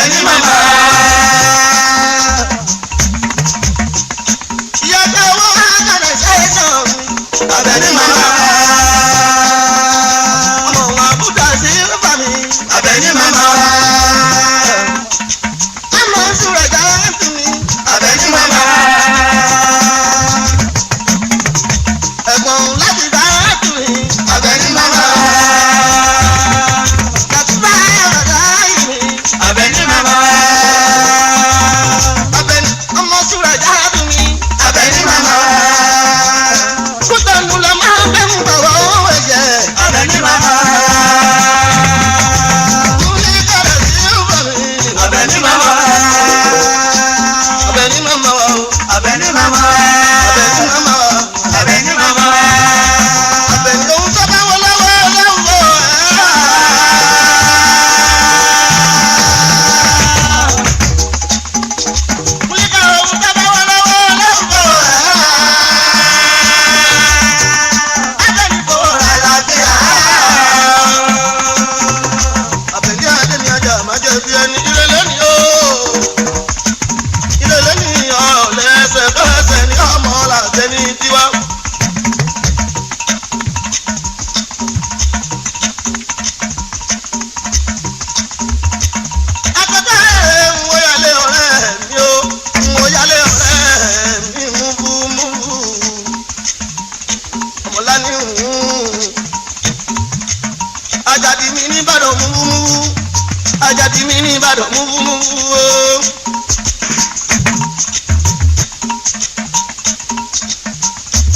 Abẹ́ní màmá. Ìyàtọ̀ owó àgàdà ṣe é sàn. Abẹ́ní màmá. Ọmọ wọn àbúdá sí rúbà mi. Abẹ́ní màmá. Ọmọ sùrẹ̀ jáde sí mi. Abẹ́ní màmá. Ẹ̀gbọ́n láti bá tù mí. Abẹ́ní màmá. Kàtúbà ọ̀dà yìí mi. Abẹ́ní màmá. Abẹ́ní ọmọ sùrẹ̀ jáde mi. Abẹ́ní màmá. Kútọ̀nù lọ máa bẹ́ mú bọ̀wọ̀ owó ẹ̀jẹ̀. Abẹ́ní màmá. Múlí kọ̀rọ̀ sí rúbọ̀ mi. Abẹ́ní màmá. Abẹ́ní màmá wa o. Abẹ́ní màmá. Abẹ́ní màmá wa. Abẹ́ní màmá. Abẹ́ní ohun tó bá wọlé wọlé wọ ẹ̀. Múlí kọ̀rọ̀ ohun tó bá wọlé wọlé wọ ẹ̀. Abẹ́ní kò rà lábíà. Abẹ́ní adé ni ajá máa jẹ́ bí ẹni ire lónìí o. Ire lónìí ọ̀lẹ́sẹ̀ kọ́sẹ̀ ní ọmọ làtẹ́ ní tiwa. Akọ́kọ́ ẹ̀ ń wọ́yálé ọ̀rẹ́ mi o, ń wọ́yálé ọ̀rẹ́ mi múbúmúbú. Ọmọlá ní Àjàdí mi ní Ìbàdàn múbúmúbú. Àjàdí mi ní Ìbàdàn múbúmúbú o.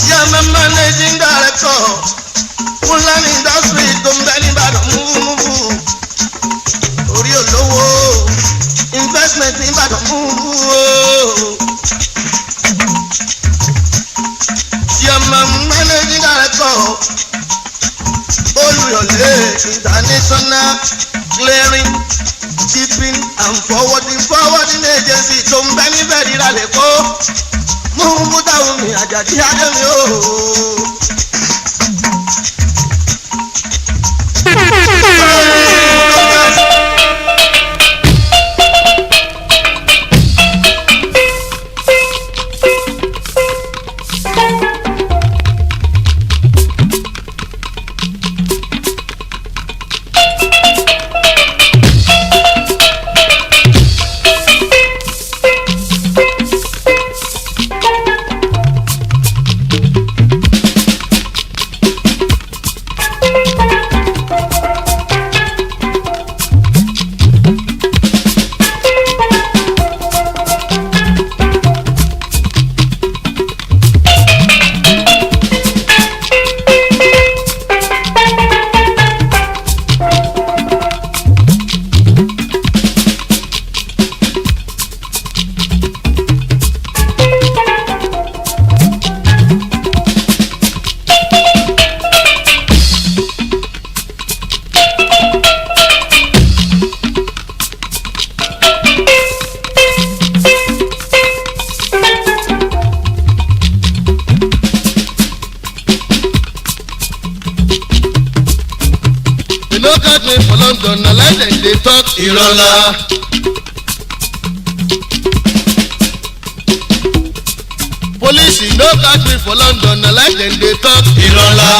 Yàmẹ́ managing director Mulan industry tó ń bẹ ní Ìbàdàn múbúmúbú. Orí olówó investment ní Ìbàdàn múbúmúbú o. Yàmẹ́ managing director Olúyọ̀lé international clearing shipping and forwarding agency tó ń bẹ níbẹ̀ rírà lẹ́kọ́. Mú búdà omi Àjàdí adé mi o. no catch me for London, na like dem dey talk ìrọ̀lá. Police no catch me for London, na like dem dey talk ìrọ̀lá.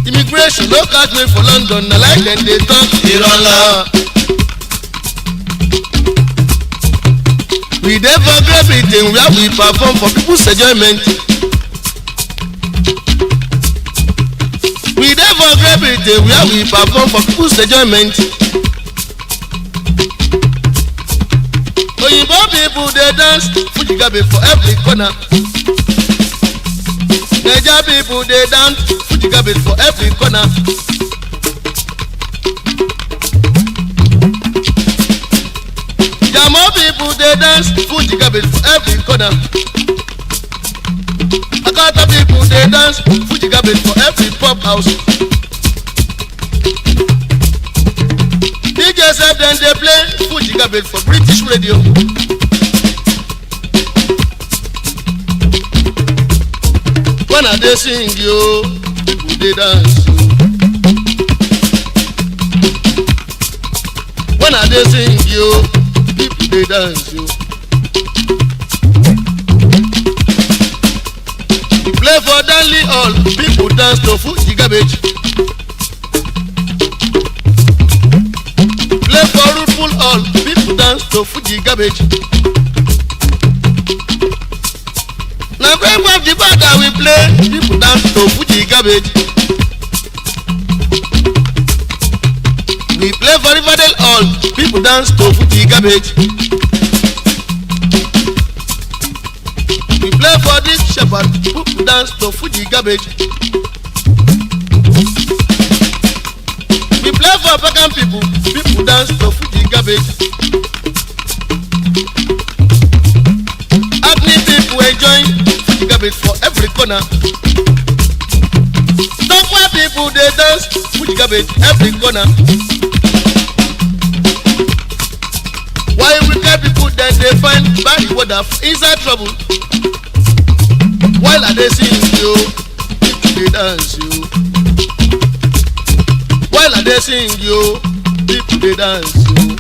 Immigration no catch me for London, na like dem dey talk ìrọ̀lá. We dey for great Britain where we perform for people's enjoyment. We dey for great Britain where we perform for people's enjoyment. Oyinbo people dey dance Fuji gabe for every corner. Naija people dey dance Fuji gabe for every corner. Jamo people dey dance Fuji gabe for every corner. Akata people dey dance Fuji gabe for every pop house. DJ sef dem dey play Fuji gabe for British radio. When I dey sing yo, people dey dance yo. When I dey sing yo, people dey dance yo. We play for Danley Hall, people dance to Fuji garbage. Play for Rootful Hall, people dance to Fuji garbage. Now when the band that we play, people dance to Fuji garbage. We play for Riverdale Hall, people dance to Fuji garbage. We play for this shepherd, people dance to Fuji garbage. We play for pagan people, people dance to Fuji garbage. Happy people enjoy Fuji garbage for every corner. Top where people they dance Fuji garbage every corner. Why wicked people then they find bad water inside trouble? While I they sing you, people they dance you. While I they sing you, people they dance you.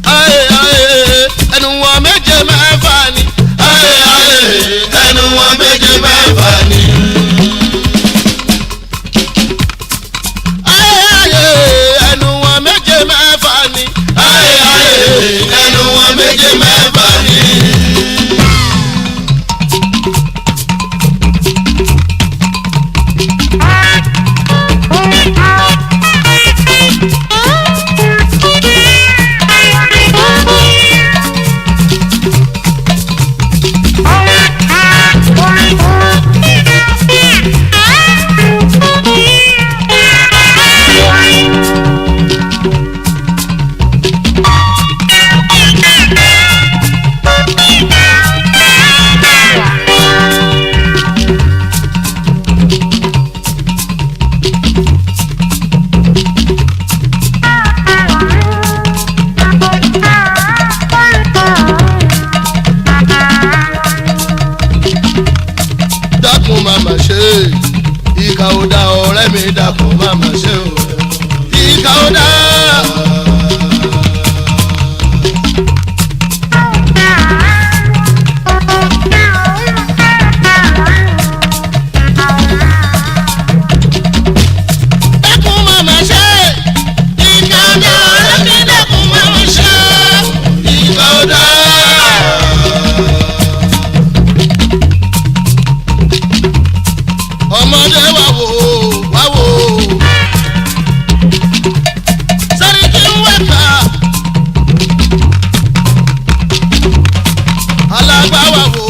Aye aye, anyone make a man funny. Aye aye, anyone make a man funny. Aye aye, anyone make a man funny. Aye aye, anyone make a man funny. Ìkà ò dá ọ̀rẹ́ mi dàpọ̀ máma ṣe o. Ìkà ò dá. Dàpọ̀ máma ṣe. Ìkà ò dá ọ̀rẹ́ mi dàpọ̀ máma ṣe. Ìkà ò dá. Ọmọdé wá wò wá wò. Sẹ́ríkì ń wẹ̀ka. Alágbá wá wò.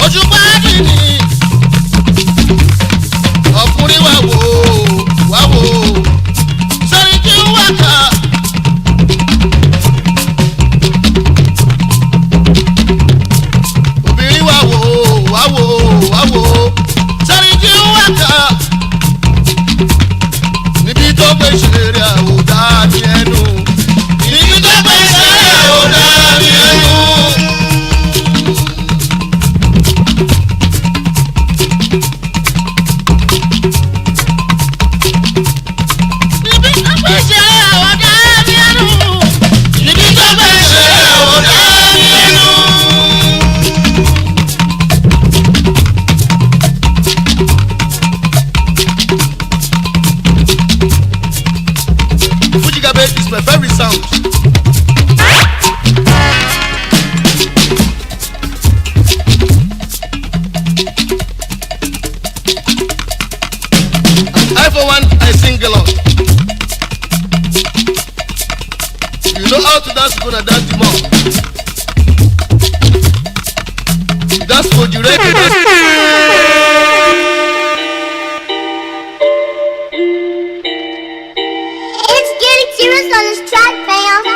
Ojú pàdé ni. Ọkùnrin wá wò wá wò. Sẹ́ríkì ń wẹ̀ka. Wáwo Sẹ́ríkì ń wẹ̀ka níbi tó gbé ṣeré àwòdà ní ẹnu. Níbi tó gbé ṣeré àwòdà ní ẹnu. Níbi tó gbé ṣeré àwòdà ní ẹnu. Níbi tó gbé ṣeré àwòdà ní ẹnu. Fuji garbage is my favorite sound. I for one, I sing a lot. You know how to dance, you're gonna dance the more. You dance for you ready, Serious on this track, fam.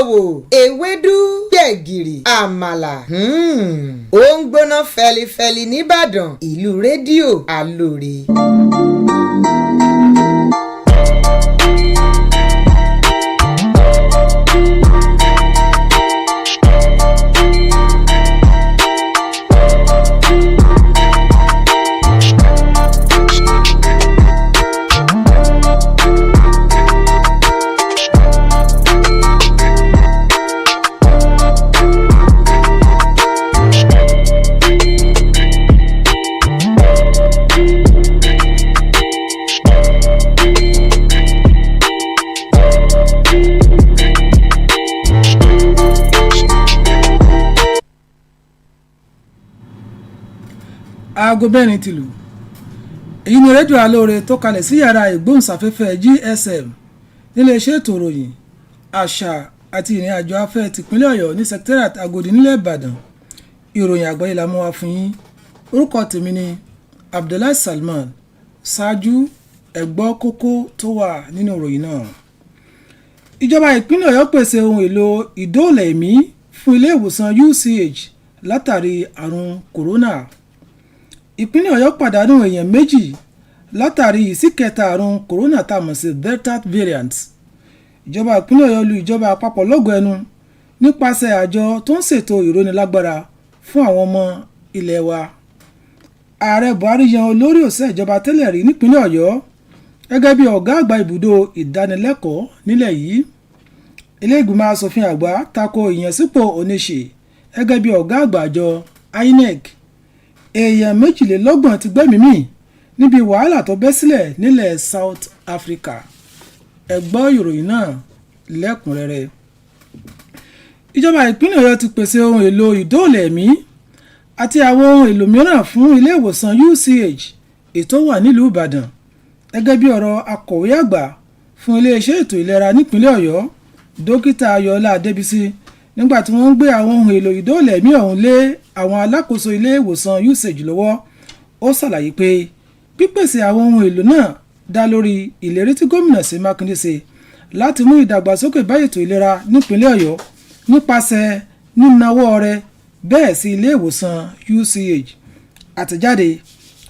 wò ewédú gbẹ̀gìrì àmàlà ó ń gbóná fẹlifẹli nìbàdàn ìlú rédíò Aloore. aago mẹ́rin ti lù. èyí ni rédíò Aloore tó kalẹ̀ sí yàrá ìgbóhùnsáfẹ́fẹ́ GSM níléeṣẹ́ ètò ìròyìn àṣà àti ìrìn àjò afẹ́ tìpínlẹ̀ Ọ̀yọ́ ní secretariat Agodi nílẹ̀ Ìbàdàn. ìròyìn àgbáyé la mú wá fún yín. orúkọ tèmi ni Abdullahi Salman. ṣáájú ẹ gbọ́ kókó tó wà nínú ìròyìn náà. ìjọba ìpínlẹ̀ Ọ̀yọ́ pèsè ohun èlò ìdóòlà ẹ̀mí fún ilé ìwòsàn UCH látàrí àrùn kòrónà. ìpínlẹ̀ Ọ̀yọ́ pàdánù èèyàn méjì látàrí ìsíkẹta àrùn kòrónà tá a mọ̀ sí Delta variant. ìjọba ìpínlẹ̀ Ọ̀yọ́ lu ìjọba àpapọ̀ lógo ẹnu nípasẹ̀ àjọ tó ń ṣètò ìrónilágbára fún àwọn ọmọ ilẹ̀ wa. ààrẹ Buhari yan olórí òṣìṣẹ́ ìjọba tẹ́lẹ̀ rí nípínlẹ̀ Ọ̀yọ́ gẹ́gẹ́ bí ọ̀gá àgbà ibùdó ìdánilẹ́kọ̀ọ́ nílẹ̀ yìí. ilé ìgbìmọ̀ asòfin àgbà tako ìyànsípò Oníṣe gẹ́gẹ́ bí ọ̀gá àgbà àjọ INEC. èèyàn 22 ti gbẹ́mìí mì níbi wàhálà tó bẹ́ sílẹ̀ nílẹ̀ South Africa. ẹ gbọ́ ìròyìn náà lẹ́kùnrẹ́rẹ́. ìjọba ìpínlẹ̀ Ọ̀yọ́ ti pèsè ohun èlò ìdóòlà ẹ̀mí àti àwọn ohun èlò mìíràn fún ilé ìwòsàn UCH ètò wà nílùú Ìbàdàn gẹ́gẹ́ bí ọ̀rọ̀ akọ̀wé àgbà fún iléeṣẹ́ ètò ìlera nípínlẹ̀ Ọ̀yọ́ dókítà Ayọ̀ọ́lá Adébísí nígbà tí wọ́n ń gbé àwọn ohun èlò ìdóòlà ẹ̀mí ọ̀hún lé àwọn alákòóso ilé ìwòsàn UCH lọ́wọ́. ó ṣàlàyé pé pípèsè àwọn ohun èlò náà dá lórí ìlérí tí gómìnà Ṣèyí Mákindé ṣe láti mú ìdàgbàsókè bá ètò ìlera nípínlẹ̀ Ọ̀yọ́ nípasẹ̀ nínáwó rẹ̀ bẹ́ẹ̀ sí ilé ìwòsàn UCH. àtẹ̀jáde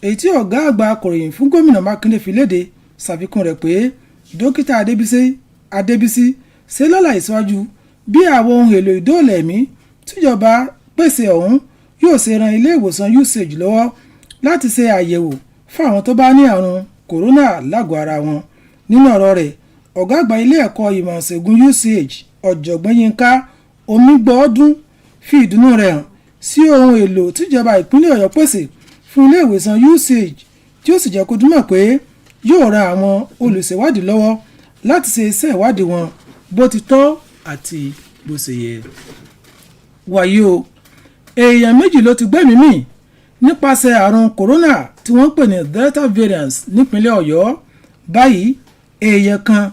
èyí tí ọ̀gá àgbà akọ̀ròyìn fún gómìnà Mákindé fi léde ṣàfikún rẹ̀ pé dókítà Adébísí ṣe lálàyé síwájú bí àwọn ohun èlò ìdóòlà ẹ̀mí tíjọba pèsè ọ̀hún yóò ṣe ran ilé ìwòsàn UCH lọ́wọ́ láti ṣe àyẹ̀wò fún àwọn tó bá ní àrùn kòrónà lágọ̀ọ́ ara wọn. nínú ọ̀rọ̀ rẹ̀ ọ̀gá àgbà ilé ẹ̀kọ́ ìmọ̀ ìṣègùn UCH ọ̀jọ̀gbọ́n Yínká Omígbọ́ọdún fi ìdùnnú rẹ̀ hàn sí ohun èlò tíjọba ìpínlẹ̀ Ọ̀yọ́ pèsè fún ilé ìwòsàn UCH tí ó sì jẹ́ kó dúnmọ̀ pé yóò ran àwọn olùṣèwádìí lọ́wọ́ láti ṣe iṣẹ́ ìwádìí wọn bó ti tọ́ àti bó ṣe yẹ. wàyí o èèyàn 2 ló ti gbẹ́mìí mì nípasẹ̀ àrùn kòrónà tí wọ́n pè ní Delta variant nípínlẹ̀ Ọ̀yọ́. báyìí èèyàn kan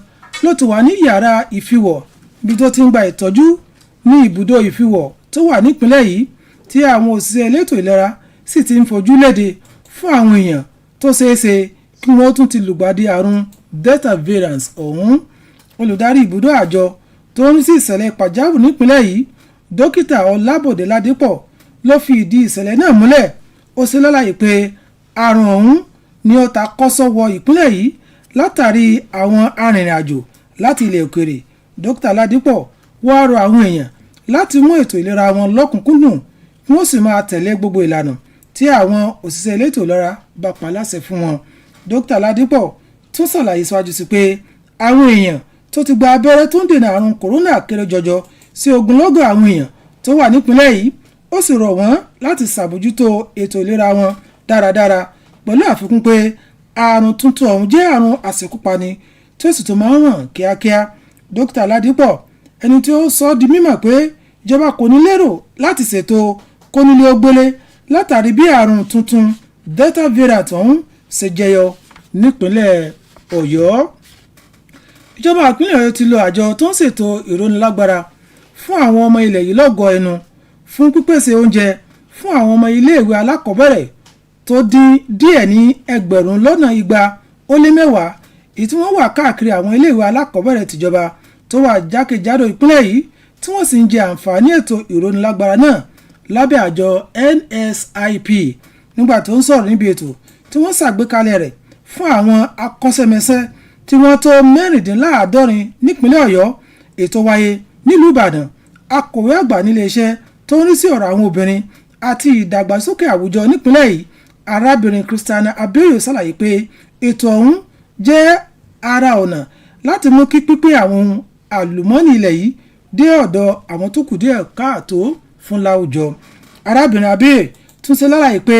ló ti wà ní yàrá ìfiwọ̀ bí tó ti ń gba ìtọ́jú ní ibùdó ìfiwọ̀ tó wà nípínlẹ̀ yìí tí àwọn òṣìṣẹ́ elétò ìlera sì ti ń fojú léde fún àwọn èèyàn tó ṣeéṣe kí wọ́n tún ti lùgbàdì àrùn Delta variant ọ̀hún. olùdarí ibùdó àjọ tó ń rí sí ìṣẹ̀lẹ̀ pàjáwìrì nípínlẹ̀ yìí dókítà Ọlábòdé Ládépọ̀ ló fi ìdí ìṣẹ̀lẹ̀ náà múlẹ̀. ó ṣe lálàyé pé àrùn ọ̀hún ni ó ta kọ́sọ́ wọ ìpínlẹ̀ yìí látàrí àwọn arìnrìn-àjò láti ilẹ̀ òkèrè. dókítà Ládépọ̀ wá rọ àwọn èèyàn láti mú ètò ìlera wọn lọ́kùnkúndùn kí wọ́n sì máa tẹ̀lé gbogbo ìlànà tí àwọn òṣìṣẹ́ elétò ìlera bá pa láṣẹ fún wọn. dókítà Ládépọ̀ tún ṣàlàyé síwájú sí pé àwọn èèyàn tó ti gba abẹ́rẹ́ tó ń dènà àrùn kòrónà kéré jọjọ sí ogunlọ́gọ̀ àwọn èèyàn tó wà nípìnlẹ̀ yìí. ó sì rọ̀ wọ́n láti ṣàbójútó ètò ìlera wọn dáradára pẹ̀lú àfikún pé àrùn tuntun ọ̀hún jẹ́ àrùn àṣekúpani tí ó sì tún máa ń hàn kíákíá. dókítà Ládépọ̀ ẹni tí ó sọ di mímọ̀ pé ìjọba kò ní lérò láti ṣètò kónílé ó gbélé látàrí bí àrùn tuntun Delta variant ọ̀hún ṣe jẹyọ nípínlẹ̀ Ọ̀yọ́. ìjọba ìpínlẹ̀ Ọ̀yọ́ ti lo àjọ tó ń ṣètò ìrónilágbára fún àwọn ọmọ ilẹ̀ yìí lọ́gọ̀ọ́ ẹnu fún pípèsè oúnjẹ fún àwọn ọmọ iléèwé alákọ̀ọ́bẹ̀rẹ̀ tó dín díẹ̀ ní 210 èyí tí wọ́n wà káàkiri àwọn iléèwé alákọ̀ọ́bẹ̀rẹ̀ tìjọba tó wà jákèjádò ìpínlẹ̀ yìí tí wọ́n sì ń jẹ àǹfààní ètò ìrónilágbára náà lábẹ́ àjọ NSIP nígbà tó ń sọ̀rọ̀ níbi ètò tí wọ́n ṣàgbékalẹ̀ rẹ̀ fún àwọn akọ́ṣẹ́mọṣẹ́ tí wọ́n tó 16 nípínlẹ̀ Ọ̀yọ́. Ètò wáyé nílùú Ìbàdàn. Akọ̀wé àgbà nílé iṣẹ́ tó ń rí sí ọ̀rọ̀ àwọn obìnrin àti ìdàgbàsókè àwùjọ nípínlẹ̀ yìí, arábìnrin Christiana Abeyo ṣàlàyé pé ètò ọ̀hún jẹ́ ara ọ̀nà láti mú kí pípín àwọn ohun àlùmọ́ọ́nì ilẹ̀ yìí dé ọ̀dọ̀ àwọn tó kù díẹ̀ káàtó fún láwùjọ. Arábìnrin Abeyo tún ṣe lálàyé pé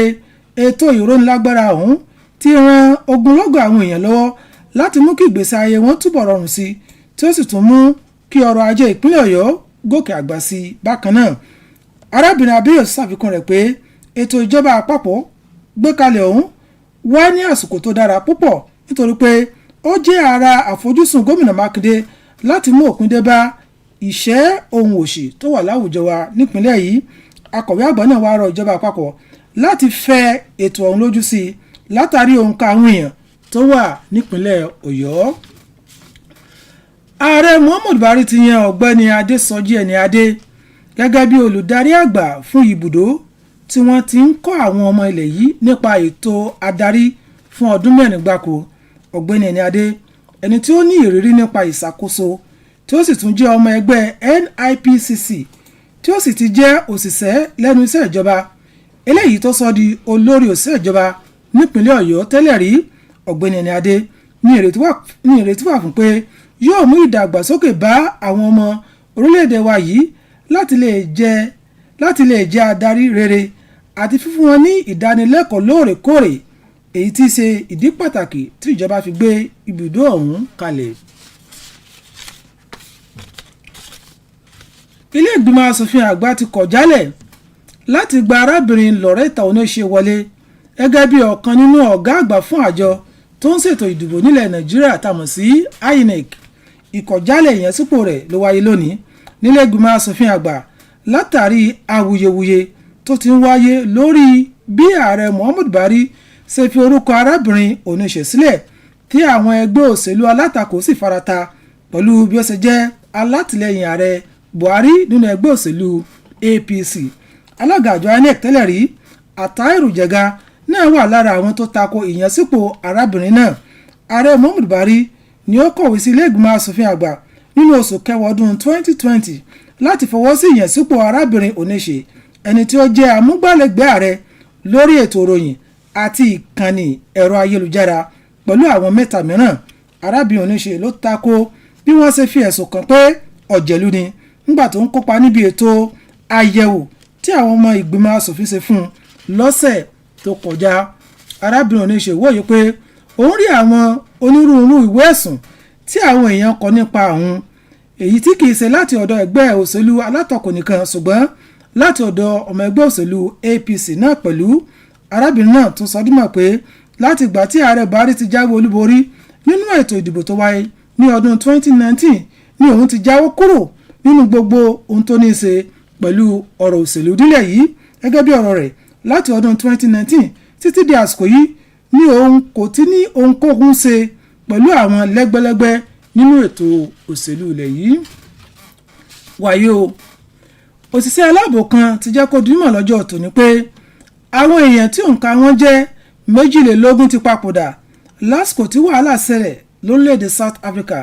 ètò ìrónilágbára ọ̀hún ti ran ogunlọ́gọ̀ àwọn èèyàn lọ́wọ́ láti mú kí ìgbésí ayé wọn túbọ̀ rọrùn sí, tí ó sì tún mú kí ọrọ̀ ajé ìpínlẹ̀ Ọ̀yọ́ gòkè àgbà sí bákan náà. Arábìnrin Abeyo ṣàfikún rẹ̀ pé ètò ìjọba àpapọ̀ gbé kalẹ̀ ọ̀hún wá ní àsìkò tó dára púpọ̀ nítorí pé ó jẹ́ ara àfojúsùn gómìnà Mákindé láti mú òpin dé bá ìṣẹ́ ohun òṣì tó wà láwùjọ wa nípínlẹ̀ yìí. Akọ̀wé àgbà náà wá rọ ìjọba àpapọ̀ láti fẹ́ ètò ọ̀hún lójú sí i látàrí òǹkà àwọn èèyàn tó wà nípínlẹ̀ Ọ̀yọ́. Ààrẹ Muhammadu Buhari ti yan ọ̀gbẹ́ni Adésọjí Ẹniadé gẹ́gẹ́ bí olùdarí àgbà fún ibùdó tí wọ́n ti ń kọ́ àwọn ọmọ ilẹ̀ yìí nípa ètò adarí fún ọdún 4 gbáko. Ọ̀gbẹ́ni Ẹniadé, ẹni tí ó ní ìrírí nípa ìṣàkóso tí ó sì tún jẹ́ ọmọ ẹgbẹ́ NIPCC tí ó sì ti jẹ́ òṣìṣẹ́ lẹ́nu iṣẹ́ ìjọba, eléyìí tó sọ di olórí òṣìṣẹ́ ìjọba nípínlẹ̀ Ọ̀yọ́ tẹ́lẹ̀ rí. Ọ̀gbẹ́ni Ẹniadé ní ìrètí wà fún pé yóò mú ìdàgbàsókè bá àwọn ọmọ orílẹ̀-èdè wa yìí láti lè jẹ́ adarí rere àti fífún wọn ní ìdánilẹ́kọ̀ọ́ lóòrèkóòrè, èyí tí í ṣe ìdí pàtàkì tí ìjọba fi gbé ibùdó ọ̀hún kalẹ̀. Ilé ìgbìmọ̀ asòfin àgbà ti kọ̀ jálẹ̀ láti gba arábìnrin Loretta Onoṣe wọlé gẹ́gẹ́ bí ọ̀kan nínú ọ̀gá àgbà fún àjọ tó ń ṣètò ìdìbò nílẹ̀ Nàìjíríà tàmọ̀ sí INEC. Ìkọ̀jálẹ̀ ìyànsípò rẹ̀ ló wáyé lónìí nílé ìgbìmọ̀ asòfin àgbà látàrí awuyewuye tó ti ń wáyé lórí bí ààrẹ Muhammadu Buhari ṣe fi orúkọ arábìnrin Onoṣe sílẹ̀ tí àwọn ẹgbẹ́ òṣèlú alátakò sì farata pẹ̀lú bí ó ṣe jẹ́ alátìlẹyìn ààrẹ Buhari nínú ẹgbẹ́ òṣèlú APC. Alága àjọ INEC tẹ́lẹ̀ rí Àtàírù Jẹ̀ga náà wà lára àwọn tó tako ìyànsípò arábìnrin náà. Ààrẹ Muhammadu Buhari ni ó kọ̀wé sí ilé ìgbìmọ̀ asòfin àgbà nínú oṣù kẹwàá ọdún 2020 láti fọwọ́ sí ìyànsípò arábìnrin Onoṣe, ẹni tí ó jẹ́ amúgbálẹ́gbẹ̀ẹ́ ààrẹ lórí ètò ìròyìn àti ìkànnì ẹ̀rọ ayélujára pẹ̀lú àwọn 3 mìíràn. Arábìnrin Onoṣe ló tako bí wọ́n ṣe fi ẹ̀sùn kàn pé ọ̀jẹ̀lú ni nígbà tó ń kópa níbi ètò àyẹ̀wò tí àwọn ọmọ ìgbìmọ̀ asòfin ṣe fún un lọ́sẹ̀ tó kọjá. Arábìnrin Onoṣe wòye pé òun rí àwọn onírúurú ìwé ẹ̀sùn tí àwọn èèyàn kọ nípa òun, èyí tí kìí ṣe láti ọ̀dọ̀ ẹgbẹ́ òṣèlú alátakò nìkan ṣùgbọ́n láti ọ̀dọ̀ ọmọ ẹgbẹ́ òṣèlú APC náà pẹ̀lú. Arábìnrin náà tún sọ dímọ̀ pé láti ìgbà tí ààrẹ Buhari ti jáwé olúborí nínú ètò ìdìbò tó wáyé ní ọdún 2019 ni òun ti jáwọ́ kúrò nínú gbogbo ohun tó ní í ṣe pẹ̀lú ọ̀rọ̀ òṣèlú nílẹ̀ yìí. Gẹ́gẹ́ bí ọ̀rọ̀ rẹ̀, láti ọdún 2019 títí di àsìkò yìí ni òun kò ti ní ohunkóhun ṣe pẹ̀lú àwọn lẹ́gbẹ́lẹ́gbẹ́ nínú ètò òṣèlú ilẹ̀ yìí. Wàyí o, òṣìṣẹ́ aláàbò kan ti jẹ́ kó dímọ̀ lọ́jọ́ tòní pé àwọn èèyàn tí òǹkà wọn jẹ́ 22 ti papòdà lásìkò tí wàhálà ṣẹlẹ̀ lórílẹ̀‐èdè South Africa,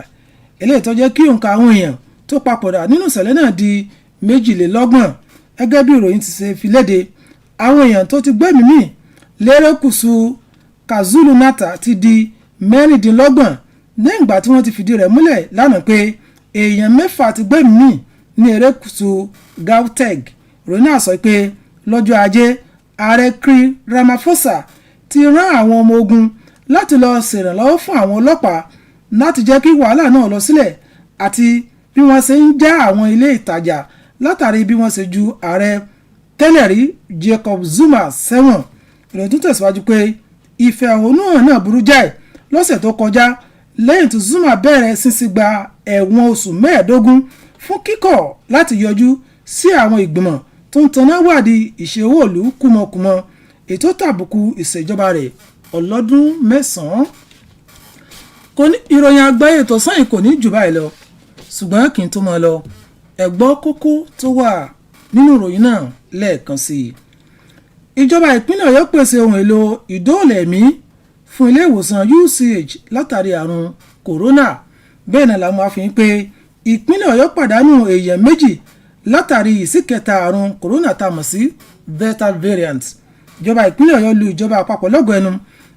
eléyìí tó jẹ́ kí òǹkà àwọn èèyàn tó papòdà nínú ìṣẹ̀lẹ̀ náà di 22. Gẹ́gẹ́ bí ìròyìn ti ṣe fi léde, àwọn èèyàn tó ti gbẹ́mìí mì lérékùṣù KwaZulu-Natal ti di 26 lẹ́yìn ìgbà tí wọ́n ti fìdí rẹ̀ múlẹ̀ lánàá pé èèyàn 6 ti gbẹ́mìí mì ní erékùṣù Gauteng. Ìròyìn náà sọ pé lọ́jọ́ ajé ààrẹ Cyril Ramaphosa ti rán àwọn ọmọ ogun láti lọ ṣèrànlọ́wọ́ fún àwọn ọlọ́pàá láti jẹ́ kí wàhálà náà lọ sílẹ̀ àti bí wọ́n ṣe ń já àwọn ilé ìtajà látàrí bí wọ́n ṣe ju ààrẹ tẹ́lẹ̀ rí Jacob Zuma sẹ́wọ̀n. Ìròyìn tún tẹ̀síwájú pé ìfẹ̀hónúhàn náà burú jáì lọ́sẹ̀ tó kọjá lẹ́yìn tí Zuma bẹ̀rẹ̀ sísí gba ẹ̀wọ̀n oṣù 15 fún kíkọ̀ láti yọjú sí àwọn ìgbìmọ̀ tó ń taná wádìí ìṣe owó ìlú kúmọkùmọ ètò tàbùkù ìṣèjọba rẹ̀ ọlọ́dún 9. Ìròyìn àgbáyé tó sàn kò ní jù báyìí lọ, ṣùgbọ́n kí n tó mọ́ lọ ẹ gbọ́ kókó tó wà nínú ìròyìn náà lẹ́ẹ̀kan sí i. Ìjọba ìpínlẹ̀ Ọ̀yọ́ pèsè ohun èlò ìdóòlà ẹ̀mí fún ilé ìwòsàn UCH látàrí àrùn kòrónà. Bẹ́ẹ̀ náà làwọn afihàn pé ìpínlẹ̀ Ọ̀yọ́ pàdánù èèyàn méjì látàrí ìsíkẹta àrùn kòrónà tá a mọ̀ sí Delta variant. Ìjọba ìpínlẹ̀ Ọ̀yọ́ lu ìjọba àpapọ̀ lọ́gọ̀ ẹnu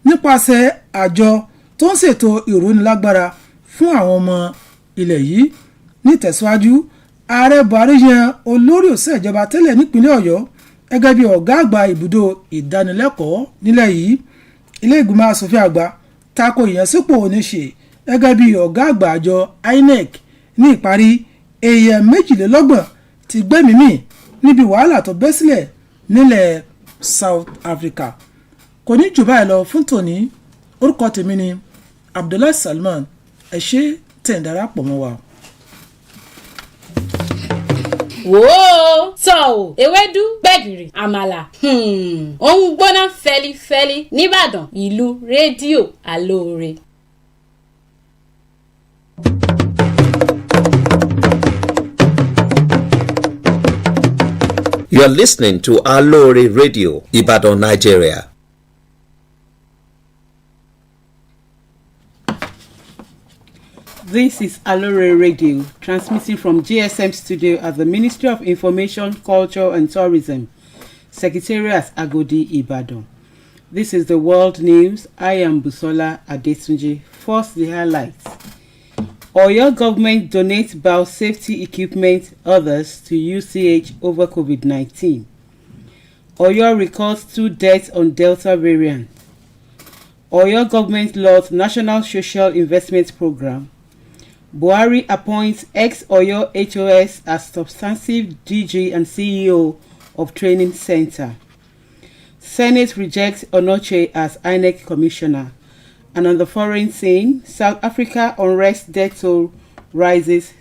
nípasẹ̀ àjọ tó ń ṣètò ìrónilágbára fún àwọn ọmọ ilẹ̀ yìí. Nítẹ̀síwájú, ààrẹ Buhari yan olórí òṣìṣẹ́ ìjọba tẹ́lẹ̀ nípínlẹ̀ Ọ̀yọ́ gẹ́gẹ́ bí ọ̀gá àgbà ibùdó ìdánilẹ́kọ̀ọ́ nílẹ̀ yìí. Ilé ìgbìmọ̀ asòfin àgbà tako ìyànsípò oníṣe gẹ́gẹ́ bí ọ̀gá àgbà àjọ INEC. Ní ìparí, èèyàn 22 ti gbẹ́mìí mì níbi wàhálà tó bẹ́ sílẹ̀ nílẹ̀ South Africa. Kò ní jù báyìí lọ fún tòní. Orúkọ tèmi ni Abdullahi Salman. Ẹ ṣé tẹ̀ ń darapọ̀ mọ́ wa. wò ó tọ́ ò ewédú gbẹ̀gìrì àmàlà òun gbóná fẹlifẹli nìbàdàn ìlú rédíò Aloore. You are listening to Aloore Radio, Ibadan, Nigeria. This is Aloore Radio, transmitting from GSM studio at the Ministry of Information, Culture and Tourism, Secretariat Agodi, Ibadan. This is the world news. I am Busola Adetunji. First, the highlights. Oyo government donates biosafety equipment, others to UCH over COVID-19. Oyo records 2 deaths on Delta variant. Oyo government launches National Social Investment Program. Buhari appoints ex-Oyo HOS as substantive DG and CEO of Training Center. Senate rejects Onoche as INEC commissioner. And on the foreign scene, South Africa unrest death toll rises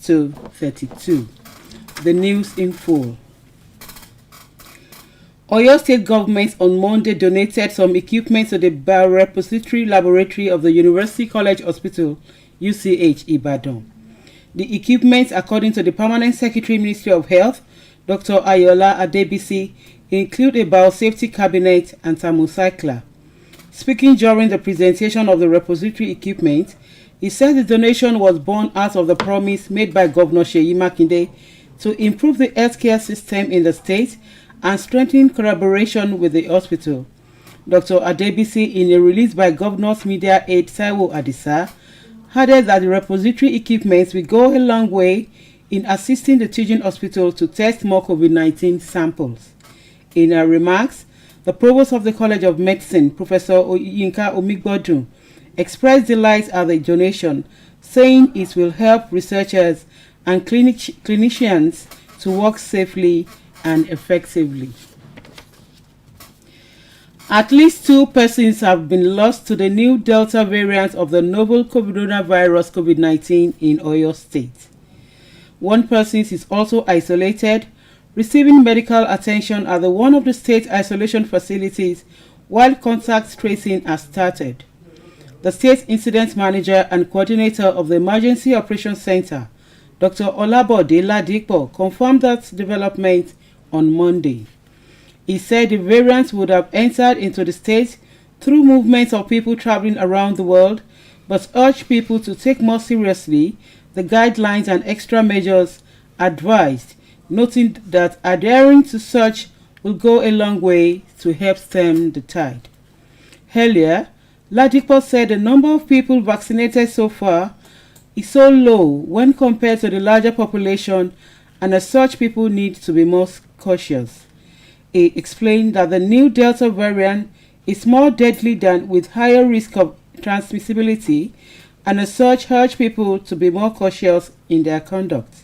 to 32. The news in full. Oyo State government on Monday donated some equipment to the Biorepository Laboratory of the University College Hospital, UCH, Ibadan. The equipment, according to the Permanent Secretary, Ministry of Health, Dr. Ayola Adebisi, include a biosafety cabinet and thermocycler. Speaking during the presentation of the repository equipment, he said the donation was born out of the promise made by Governor Seyi Makinde to improve the healthcare system in the state and strengthen collaboration with the hospital. Dr. Adebisi, in a release by Governor's media aide Taiwo Adisa, added that the repository equipment will go a long way in assisting the teaching hospital to test more COVID-19 samples. In her remarks, the Provost of the College of Medicine, Professor Yinka Omigbodun, expressed delight at the donation, saying it will help researchers and clinicians to work safely and effectively. At least 2 persons have been lost to the new Delta variant of the novel coronavirus COVID-19 in Oyo State. 1 person is also isolated, receiving medical attention at one of the state isolation facilities while contact tracing has started. The state incident manager and coordinator of the Emergency Operations Center, Dr. Olabode Ladipo, confirmed that development on Monday. He said the variant would have entered into the state through movements of people traveling around the world, but urged people to take more seriously the guidelines and extra measures advised, noting that adhering to such will go a long way to help stem the tide. Earlier, Ladipo said the number of people vaccinated so far is so low when compared to the larger population, and as such people need to be more cautious. He explained that the new Delta variant is more deadly than with higher risk of transmissibility, and as such urged people to be more cautious in their conduct.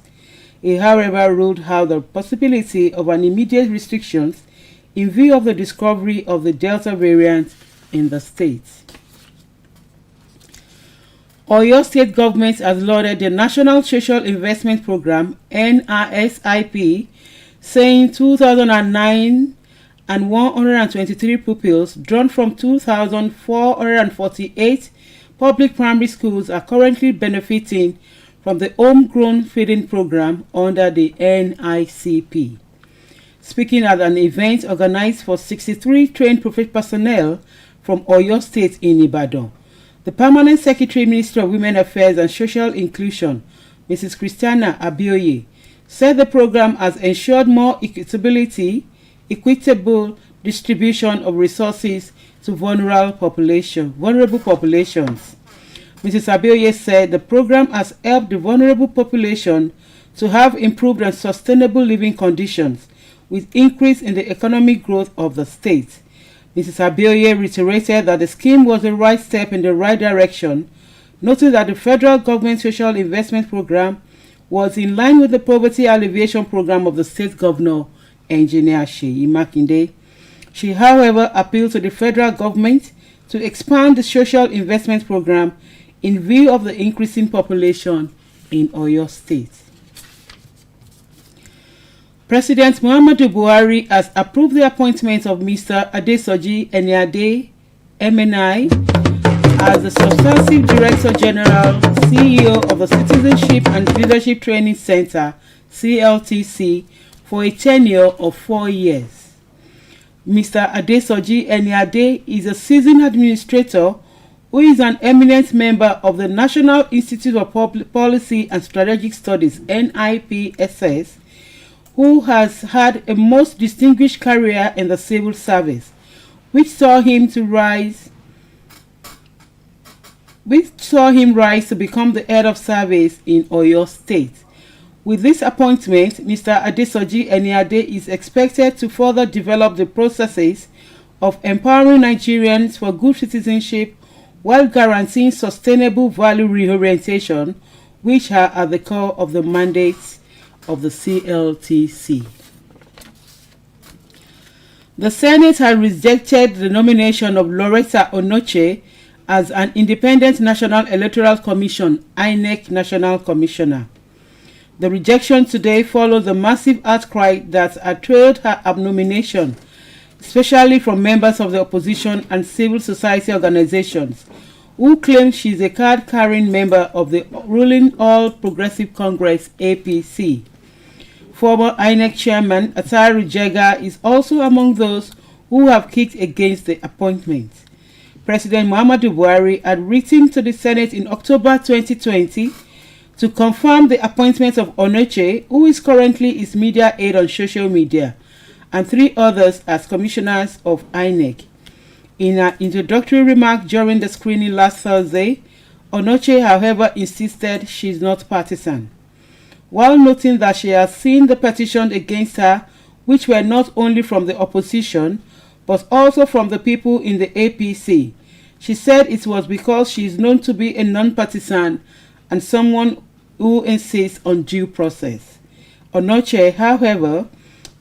He, however, ruled out the possibility of an immediate restrictions in view of the discovery of the Delta variant in the state. Oyo State government has lauded the National Social Investment Program, NRSIP, saying 2009 and 123 pupils drawn from 2,448 public primary schools are currently benefiting from the Homegrown Feeding Program under the NICP. Speaking at an event organized for 63 trained personnel from Oyo State in Ibadan, the Permanent Secretary, Ministry of Women Affairs and Social Inclusion, Mrs. Christiana Abioye, said the program has ensured more equitable distribution of resources to vulnerable populations. Mrs. Abioye said the program has helped the vulnerable population to have improved and sustainable living conditions with increase in the economic growth of the state. Mrs. Abioye reiterated that the scheme was the right step in the right direction, noting that the federal government social investment program was in line with the poverty alleviation program of the state governor, Engineer Seyi Makinde. She, however, appealed to the federal government to expand the social investment program in view of the increasing population in Oyo State. President Muhammadu Buhari has approved the appointment of Mr. Adesoji Eniade, MNI, as the Substantive Director General, CEO of the Citizenship and Leadership Training Center, CLTC, for a tenure of 4 years. Mr. Adesoji Eniade is a seasoned administrator who is an eminent member of the National Institute of Policy and Strategic Studies, NIPSS, who has had a most distinguished career in the civil service, which saw him rise to become the head of service in Oyo State. With this appointment, Mr. Adesoji Eniade is expected to further develop the processes of empowering Nigerians for good citizenship while guaranteeing sustainable value reorientation, which are at the core of the mandates of the CLTC. The Senate has rejected the nomination of Loretta Onoche as an independent National Electoral Commission (INEC) National Commissioner. The rejection today follows the massive outcry that had trailed her nomination, especially from members of the opposition and civil society organizations, who claim she is a card-carrying member of the ruling All Progressive Congress (APC). Former INEC Chairman Atari Jega is also among those who have kicked against the appointment. President Muhammadu Buhari had written to the Senate in October 2020 to confirm the appointment of Onoche, who is currently his media aide on social media, and 3 others as commissioners of INEC. In her introductory remark during the screening last Thursday, Onoche, however, insisted she is not partisan, while noting that she has seen the petitions against her, which were not only from the opposition, but also from the people in the APC. She said it was because she is known to be a non-partisan and someone who insists on due process. Onoche, however,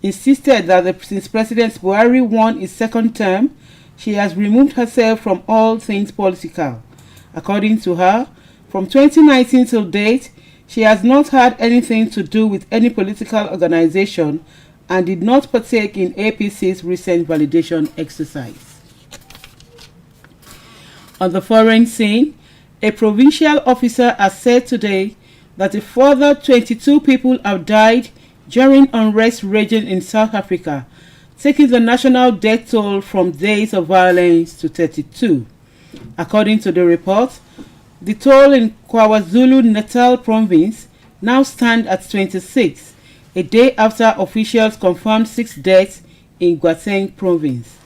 insisted that since President Buhari won his second term, she has removed herself from all things political. According to her, from 2019 till date, she has not had anything to do with any political organization and did not partake in APC's recent validation exercise. On the foreign scene, a provincial officer has said today that a further 22 people have died during unrest raging in South Africa, taking the national death toll from days of violence to 32. According to the report, the toll in KwaZulu-Natal province now stands at 26, a day after officials confirmed 6 deaths in Gauteng province.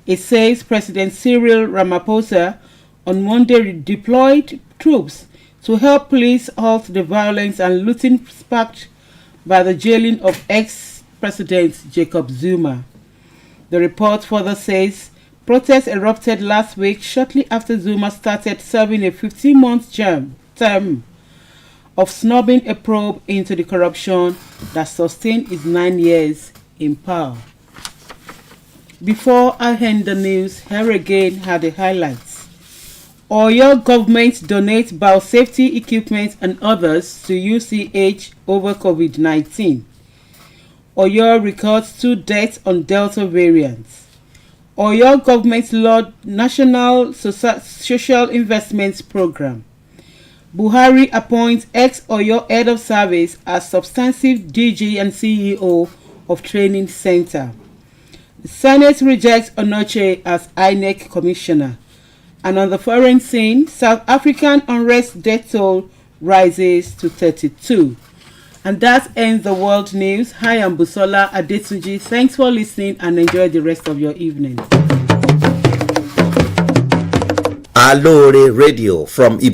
It says President Cyril Ramaphosa on Monday deployed troops to help police halt the violence and looting sparked by the jailing of ex-President Jacob Zuma. The report further says protests erupted last week shortly after Zuma started serving a 15-month term of snubbing a probe into the corruption that sustained his 9 years in power. Before I end the news, here again are the highlights. Oyo government donates biosafety equipment and others to UCH over COVID-19. Oyo records 2 deaths on Delta variants. Oyo government launched National Social Investments Program. Buhari appoints ex-Oyo head of service as substantive DG and CEO of training center. The Senate rejects Onoche as INEC commissioner. And on the foreign scene, South African unrest death toll rises to 32. And that ends the world news. Hi, I'm Busola Adetunji. Thanks for listening and enjoy the rest of your evening. Aloore Radio from Ibadan.